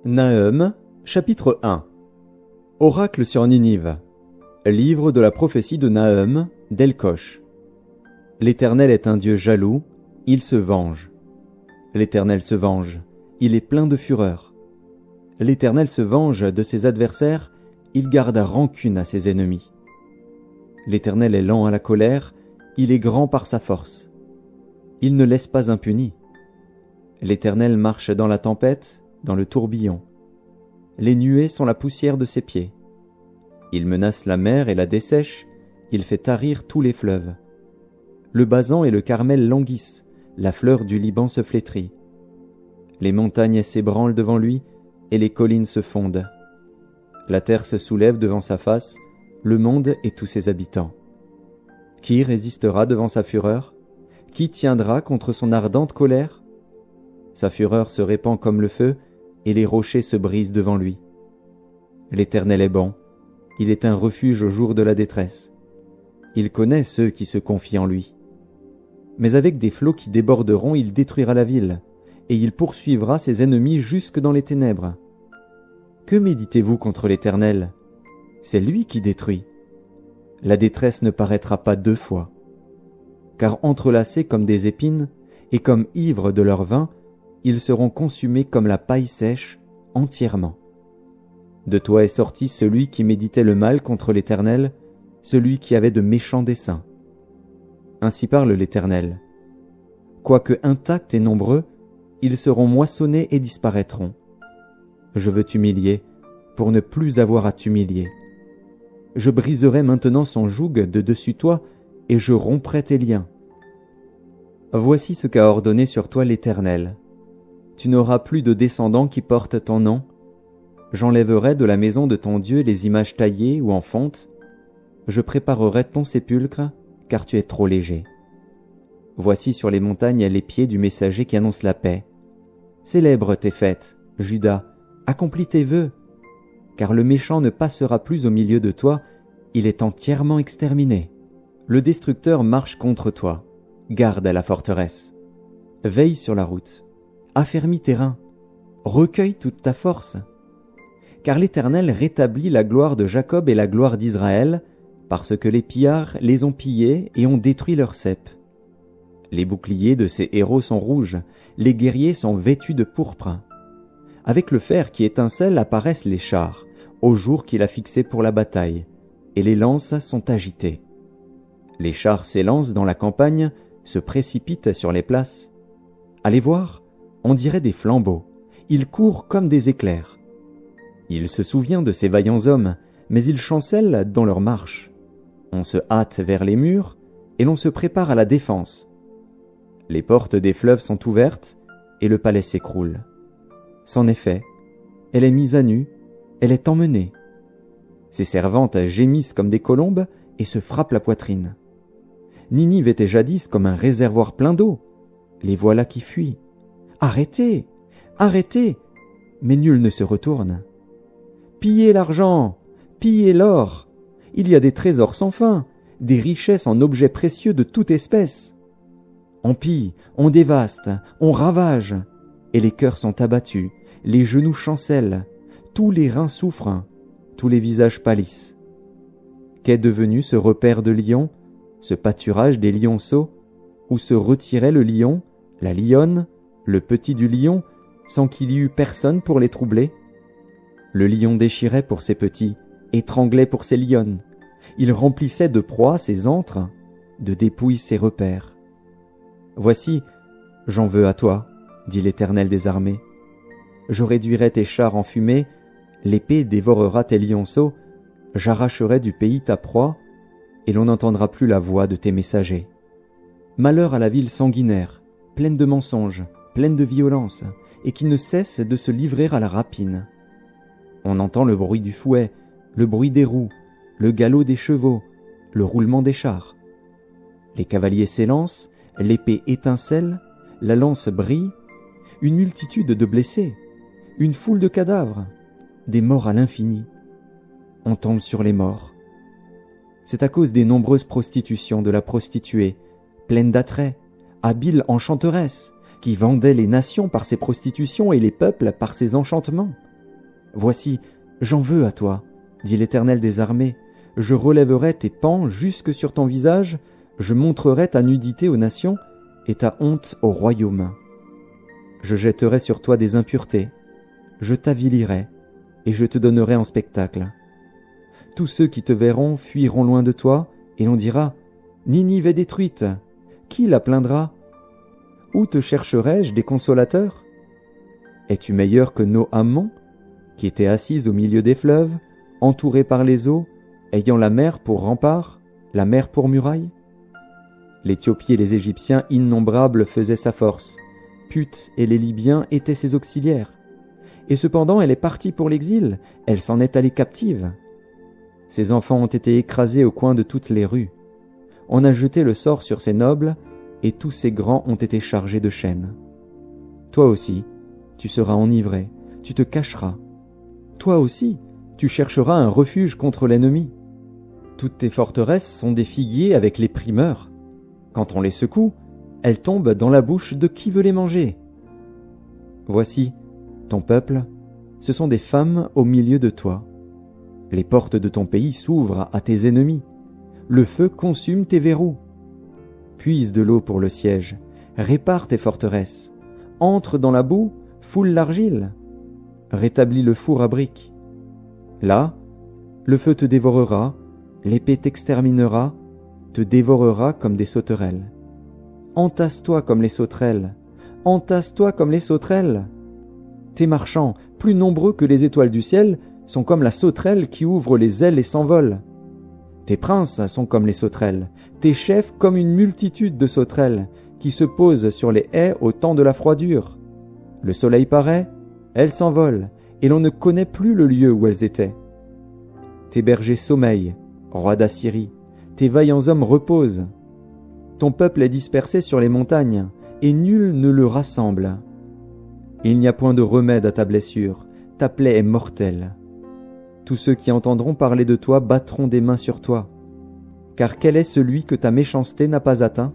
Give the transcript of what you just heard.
Nahum, chapitre 1. Oracle sur Ninive. Livre de la prophétie de Nahum, d'Elkosh. L'Éternel est un Dieu jaloux, il se venge. L'Éternel se venge, il est plein de fureur. L'Éternel se venge de ses adversaires, il garde rancune à ses ennemis. L'Éternel est lent à la colère, il est grand par sa force. Il ne laisse pas impuni. L'Éternel marche dans la tempête, dans le tourbillon. Les nuées sont la poussière de ses pieds. Il menace la mer et la dessèche, il fait tarir tous les fleuves. Le Basan et le Carmel languissent, la fleur du Liban se flétrit. Les montagnes s'ébranlent devant lui, et les collines se fondent. La terre se soulève devant sa face, le monde et tous ses habitants. Qui résistera devant sa fureur? Qui tiendra contre son ardente colère? Sa fureur se répand comme le feu, et les rochers se brisent devant lui. L'Éternel est bon, il est un refuge au jour de la détresse. Il connaît ceux qui se confient en lui. Mais avec des flots qui déborderont, il détruira la ville, et il poursuivra ses ennemis jusque dans les ténèbres. Que méditez-vous contre l'Éternel? C'est lui qui détruit. La détresse ne paraîtra pas deux fois. Car entrelacés comme des épines, et comme ivres de leur vin, ils seront consumés comme la paille sèche, entièrement. De toi est sorti celui qui méditait le mal contre l'Éternel, celui qui avait de méchants desseins. Ainsi parle l'Éternel. Quoique intacts et nombreux, ils seront moissonnés et disparaîtront. Je veux t'humilier, pour ne plus avoir à t'humilier. Je briserai maintenant son joug de dessus toi, et je romprai tes liens. Voici ce qu'a ordonné sur toi l'Éternel. Tu n'auras plus de descendants qui portent ton nom. J'enlèverai de la maison de ton Dieu les images taillées ou en fonte. Je préparerai ton sépulcre, car tu es trop léger. Voici sur les montagnes les pieds du messager qui annonce la paix. Célèbre tes fêtes, Juda, accomplis tes vœux, car le méchant ne passera plus au milieu de toi, il est entièrement exterminé. Le destructeur marche contre toi, garde à la forteresse. Veille sur la route, affermis tes reins, recueille toute ta force. Car l'Éternel rétablit la gloire de Jacob et la gloire d'Israël, parce que les pillards les ont pillés et ont détruit leurs ceps. Les boucliers de ces héros sont rouges, les guerriers sont vêtus de pourpre. Avec le fer qui étincelle apparaissent les chars, au jour qu'il a fixé pour la bataille, et les lances sont agitées. Les chars s'élancent dans la campagne, se précipitent sur les places. À les voir, on dirait des flambeaux, ils courent comme des éclairs. Il se souvient de ces vaillants hommes, mais ils chancellent dans leur marche. On se hâte vers les murs, et l'on se prépare à la défense. Les portes des fleuves sont ouvertes, et le palais s'écroule. C'en est fait, elle est mise à nu, elle est emmenée. Ses servantes gémissent comme des colombes et se frappent la poitrine. Ninive était jadis comme un réservoir plein d'eau. Les voilà qui fuient. Arrêtez, arrêtez, mais nul ne se retourne. Pillez l'argent, pillez l'or. Il y a des trésors sans fin, des richesses en objets précieux de toute espèce. On pille, on dévaste, on ravage, et les cœurs sont abattus, les genoux chancellent, tous les reins souffrent, tous les visages pâlissent. Qu'est devenu ce repère de lions, ce pâturage des lionceaux, où se retirait le lion, la lionne, le petit du lion, sans qu'il y eût personne pour les troubler? Le lion déchirait pour ses petits, étranglait pour ses lionnes. Il remplissait de proies ses antres, de dépouilles ses repères. Voici, j'en veux à toi, dit l'Éternel des armées. Je réduirai tes chars en fumée, l'épée dévorera tes lionceaux, j'arracherai du pays ta proie, et l'on n'entendra plus la voix de tes messagers. Malheur à la ville sanguinaire, pleine de mensonges, pleine de violence, et qui ne cesse de se livrer à la rapine. On entend le bruit du fouet, le bruit des roues, le galop des chevaux, le roulement des chars. Les cavaliers s'élancent, l'épée étincelle, la lance brille, une multitude de blessés, une foule de cadavres, des morts à l'infini. On tombe sur les morts. C'est à cause des nombreuses prostitutions de la prostituée, pleine d'attraits, habile enchanteresse, qui vendait les nations par ses prostitutions et les peuples par ses enchantements. Voici, j'en veux à toi, dit l'Éternel des armées. Je relèverai tes pans jusque sur ton visage, je montrerai ta nudité aux nations et ta honte aux royaumes. Je jetterai sur toi des impuretés, je t'avilirai et je te donnerai en spectacle. Tous ceux qui te verront fuiront loin de toi, et l'on dira « Ninive est détruite, qui la plaindra ? Où te chercherai-je des consolateurs ? Es-tu meilleur que Noammon, qui était assise au milieu des fleuves, entourée par les eaux, ayant la mer pour rempart, la mer pour muraille ? L'Éthiopie et les Égyptiens innombrables faisaient sa force, Put et les Libyens étaient ses auxiliaires. Et cependant elle est partie pour l'exil, elle s'en est allée captive. Ses enfants ont été écrasés au coin de toutes les rues. On a jeté le sort sur ses nobles, et tous ses grands ont été chargés de chaînes. Toi aussi, tu seras enivré, tu te cacheras. Toi aussi, tu chercheras un refuge contre l'ennemi. Toutes tes forteresses sont des figuiers avec les primeurs. Quand on les secoue, elles tombent dans la bouche de qui veut les manger. Voici, ton peuple, ce sont des femmes au milieu de toi. Les portes de ton pays s'ouvrent à tes ennemis. Le feu consume tes verrous. Puise de l'eau pour le siège, répare tes forteresses. Entre dans la boue, foule l'argile. Rétablis le four à briques. Là, le feu te dévorera, l'épée t'exterminera, te dévorera comme des sauterelles. Entasse-toi comme les sauterelles, entasse-toi comme les sauterelles. Tes marchands, plus nombreux que les étoiles du ciel, sont comme la sauterelle qui ouvre les ailes et s'envole. Tes princes sont comme les sauterelles, tes chefs comme une multitude de sauterelles qui se posent sur les haies au temps de la froidure. Le soleil paraît, elles s'envolent, et l'on ne connaît plus le lieu où elles étaient. Tes bergers sommeillent, roi d'Assyrie, tes vaillants hommes reposent. Ton peuple est dispersé sur les montagnes, et nul ne le rassemble. Il n'y a point de remède à ta blessure, ta plaie est mortelle. Tous ceux qui entendront parler de toi battront des mains sur toi. Car quel est celui que ta méchanceté n'a pas atteint ?